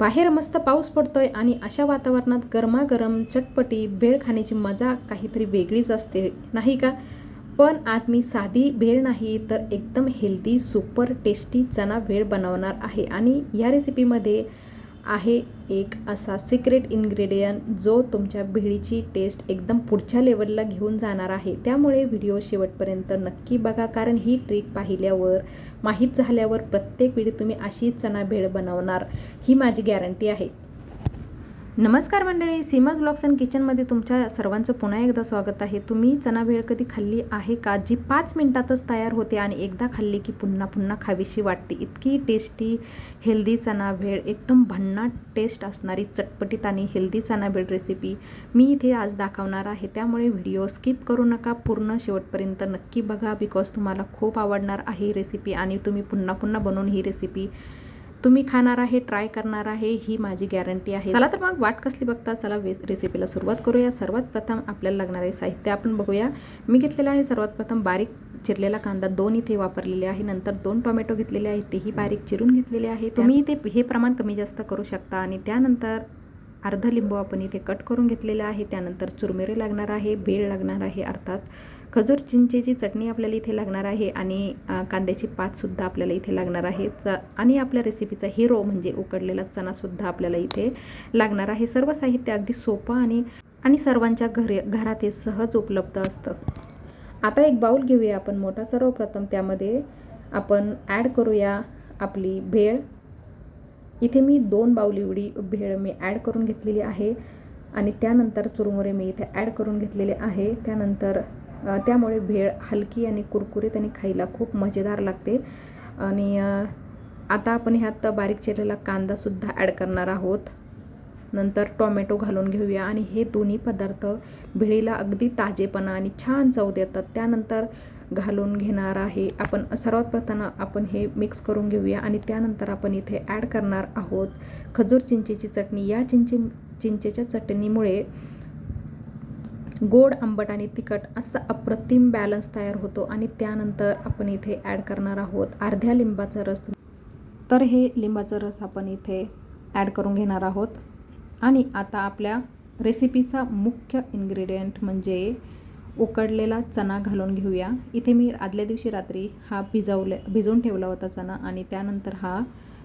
बाहेर मस्त पाऊस पडतोय आणि अशा वातावरणात गरमागरम चटपटीत भेळ खाण्याची मजा काहीतरी वेगळीच असते, नाही का? पण आज मी साधी भेळ नाही तर एकदम हेल्दी सुपर टेस्टी चना भेळ बनवणार आहे आणि या रेसिपीमध्ये आहे एक असा सिक्रेट इन्ग्रेडियंट जो तुमच्या भेळीची टेस्ट एकदम पुढच्या लेवलला घेऊन जाणार आहे. त्यामुळे व्हिडिओ शेवटपर्यंत नक्की बघा, कारण ही ट्रिक पाहिल्यावर, माहीत झाल्यावर प्रत्येक वेळी तुम्ही अशी चना भेळ बनवणार, ही माझी गॅरंटी आहे. नमस्कार मंडळी, सीमाज ब्लॉग्स अँड किचनमध्ये तुमच्या सर्वांचं पुन्हा एकदा स्वागत आहे. तुम्ही चना भेळ कधी खाल्ली आहे का, जी 5 मिनिटातच तयार होते आणि एकदा खाल्ली की पुन्हा पुन्हा खावीशी वाटते? इतकी टेस्टी हेल्दी चना भेळ, एकदम भन्नाट टेस्ट असणारी चटपटीत आणि हेल्दी चना भेळ रेसिपी मी इथे आज दाखवणार आहे. त्यामुळे व्हिडिओ स्किप करू नका, पूर्ण शेवटपर्यंत नक्की बघा, बिकॉज तुम्हाला खूप आवडणार आहे रेसिपी आणि तुम्ही पुन्हा पुन्हा बनवून ही रेसिपी तुम्ही खाणार आहे, ट्राय करणार आहे, ही माझी गॅरंटी आहे. चला तर मग वाट कसली बघता, चला रेसिपीला सुरुवात करूया. सर्वात प्रथम आपल्याला लागणारे साहित्य आपण बघूया. मी घेतलेलं आहे सर्वात प्रथम बारीक चिरलेला कांदा 2 इथे वापरलेले आहे. नंतर 2 टोमॅटो घेतलेले आहेत, तेही बारीक चिरून घेतलेले आहे. तुम्ही इथे हे प्रमाण कमी जास्त करू शकता. आणि त्यानंतर अर्धा लिंबू आपण इथे कट करून घेतलेला आहे. त्यानंतर चुरमुरे लागणार आहे, भेळ लागणार आहे, अर्थात खजूर चिंचेची चटणी आपल्याला इथे लागणार आहे आणि कांद्याची पातसुद्धा आपल्याला इथे लागणार आहे. आणि आपल्या रेसिपीचा हिरो म्हणजे उकडलेला चनासुद्धा आपल्याला इथे लागणार आहे. सर्व साहित्य अगदी सोपं आणि सर्वांच्या घरात हे सहज उपलब्ध असतं. आता एक बाउल घेऊया आपण मोठा. सर्वप्रथम त्यामध्ये आपण ॲड करूया आपली भेळ. इथे मी 2 बाउल एवढी भेळ मी ॲड करून घेतलेली आहे. आणि त्यानंतर चुरमुरे मी इथे ॲड करून घेतलेले आहे. त्यामुळे भेळ हलकी आणि कुरकुरीत आणि खायला खूप मजेदार लागते. आणि आता आपण ह्यात बारीक चिरलेला कांदासुद्धा ॲड करणार आहोत. नंतर टोमॅटो घालून घेऊया आणि हे दोन्ही पदार्थ भेळीला अगदी ताजेपणा आणि छान चव देतात. त्यानंतर घालून घेणार आहे आपण. सर्वात प्रथम आपण हे मिक्स करून घेऊया आणि त्यानंतर आपण इथे ॲड करणार आहोत खजूर चिंचेची चटणी. या चिंचेच्या चटणीमुळे गोड, आंबट आणि तिखट असा अप्रतिम बॅलन्स तयार होतो. आणि त्यानंतर आपण इथे ॲड करणार आहोत अर्ध्या लिंबाचा रस. तर हे लिंबाचा रस आपण इथे ॲड करून घेणार आहोत. आणि आता आपल्या रेसिपीचा मुख्य इन्ग्रेडियंट म्हणजे उकडलेला चना घालून घेऊया. इथे मी आदल्या दिवशी रात्री हा भिजवून ठेवला होता चना आणि त्यानंतर हा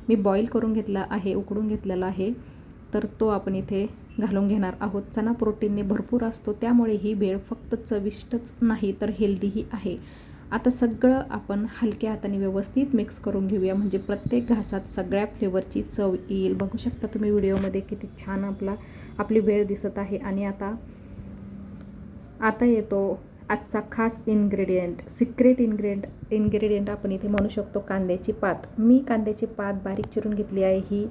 मी बॉईल करून घेतला आहे, उकडून घेतलेला आहे. तर तो आपण इथे घालून घेणार आहोत. चना प्रोटीनने भरपूर असतो, त्यामुळे ही भेळ फक्त चविष्टच नाही तर हेल्दीही आहे. आता सगळं आपण हलक्या हाताने व्यवस्थित मिक्स करून घेऊया, म्हणजे प्रत्येक घासात सगळ्या फ्लेवरची चव येईल. बघू शकता तुम्ही व्हिडिओमध्ये किती छान आपली भेळ दिसत आहे. आणि आता येतो आजचा खास इन्ग्रेडियंट, सिक्रेट इन्ग्रेडियंट आपण इथे म्हणू शकतो, कांद्याची पात. मी कांद्याची पात बारीक चिरून घेतली आहे. ही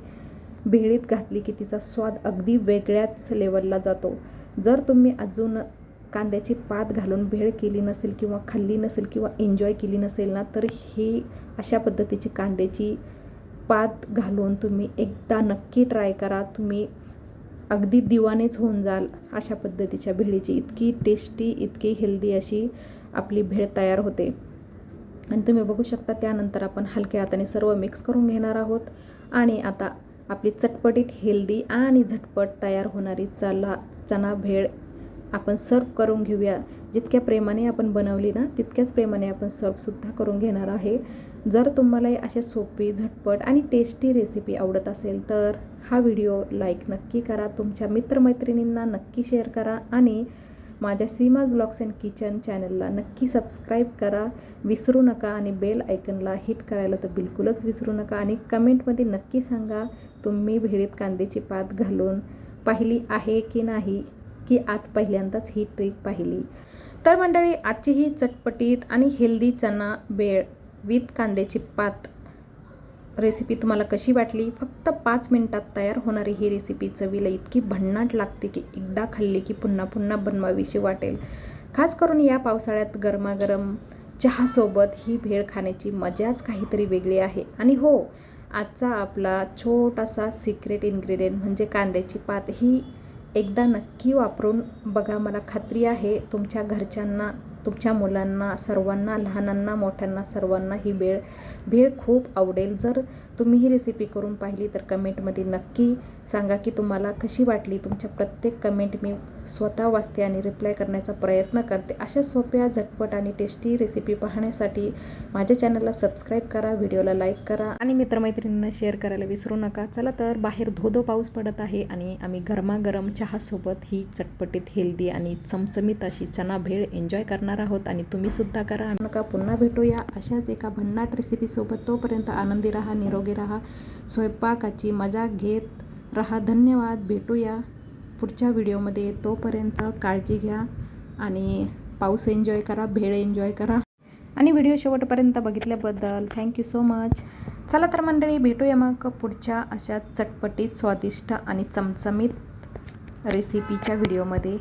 भेळीत घातली की तिचा स्वाद अगदी वेगळ्याच लेवलला जातो. जर तुम्ही अजून कांद्याची पात घालून भेळ केली नसेल किंवा खाल्ली नसेल किंवा एन्जॉय केली नसेल ना, तर ही अशा पद्धतीची कांद्याची पात घालून तुम्ही एकदा नक्की ट्राय करा. तुम्ही अगदी दिवानेच होऊन जाल अशा पद्धतीच्या भेळीची. इतकी टेस्टी, इतकी हेल्दी अशी आपली भेळ तयार होते. आणि तुम्ही बघू शकता त्यानंतर आपण हलक्या हाताने सर्व मिक्स करून घेणार आहोत. आणि आता आपली चटपटीत, हेल्दी आणि झटपट तयार होणारी चना भेळ आपण सर्व करून घेऊया. जितक्या प्रेमाने आपण बनवली ना, तितक्याच प्रेमाने आपण सर्वसुद्धा करून घेणार आहे. जर तुम्हाला अशा सोपी, झटपट आणि टेस्टी रेसिपी आवडत असेल तर हा व्हिडिओ लाईक नक्की करा, तुमच्या मित्रमैत्रिणींना नक्की शेअर करा आणि माझ्या सीमाज ब्लॉग्स अँड किचन चॅनलला नक्की सबस्क्राईब करा, विसरू नका. आणि बेल आयकनला हिट करायला तर बिलकुलच विसरू नका. आणि कमेंटमध्ये नक्की सांगा तुम्ही भेळीत कांद्याची पात घालून पाहिली आहे की नाही, की आज पहिल्यांदाच ही ट्रिक पाहिली. तर मंडळी, आजची ही चटपटीत आणि हेल्दी चना भेळ विथ कांद्याची पात रेसिपी तुम्हाला कशी वाटली? फक्त 5 मिनिटात तयार होणारी ही रेसिपी चवीला इतकी भन्नाट लागते की एकदा खाल्ली की पुन्हा पुन्हा बनवावीशी वाटेल. खास करून या पावसाळ्यात गरमागरम चहासोबत ही भेळ खाण्याची मजाच काहीतरी वेगळी आहे. आणि हो, आजचा आपला छोटासा सिक्रेट इन्ग्रेडियंट म्हणजे कांद्याची पात, ही एकदा नक्की वापरून बघा. मला खात्री आहे तुमच्या घरच्यांना, तुमच्या मुलांना, सर्वांना, लहानांना, मोठ्यांना, सर्वांना ही भेळ खूप आवडेल. जर तुम्ही ही रेसिपी करून पाहिली तर कमेंटमध्ये नक्की सांगा की तुम्हाला कशी वाटली. तुमच्या प्रत्येक कमेंट मी स्वतः वाचते आणि रिप्लाय करण्याचा प्रयत्न करते. अशा सोप्या, झटपट आणि टेस्टी रेसिपी पाहण्यासाठी माझ्या चॅनलला सबस्क्राईब करा, व्हिडिओला लाईक करा आणि मित्रमैत्रिणींना शेअर करायला विसरू नका. चला तर बाहेर धो पाऊस पडत आहे आणि आम्ही गरमागरम चहासोबत ही चटपटीत, हेल्दी आणि चमचमीत अशी चना भेळ एन्जॉय करणार आहोत आणि तुम्हीसुद्धा करा. नका पुन्हा भेटूया अशाच एका भन्नाट रेसिपीसोबत. तोपर्यंत आनंदी राहा, निरोगी राहा, स्वयंपाकाची मजा घेत राहा. धन्यवाद. भेटूया पुढच्या व्हिडिओमध्ये. तोपर्यंत काळजी घ्या आणि पाऊस एन्जॉय करा, भेळ एन्जॉय करा आणि व्हिडिओ शेवटपर्यंत बघितल्याबद्दल थँक्यू सो मच. चला तर मंडळी, भेटूया मग पुढच्या अशा चटपटीत, स्वादिष्ट आणि चमचमीत रेसिपीच्या व्हिडिओमध्ये.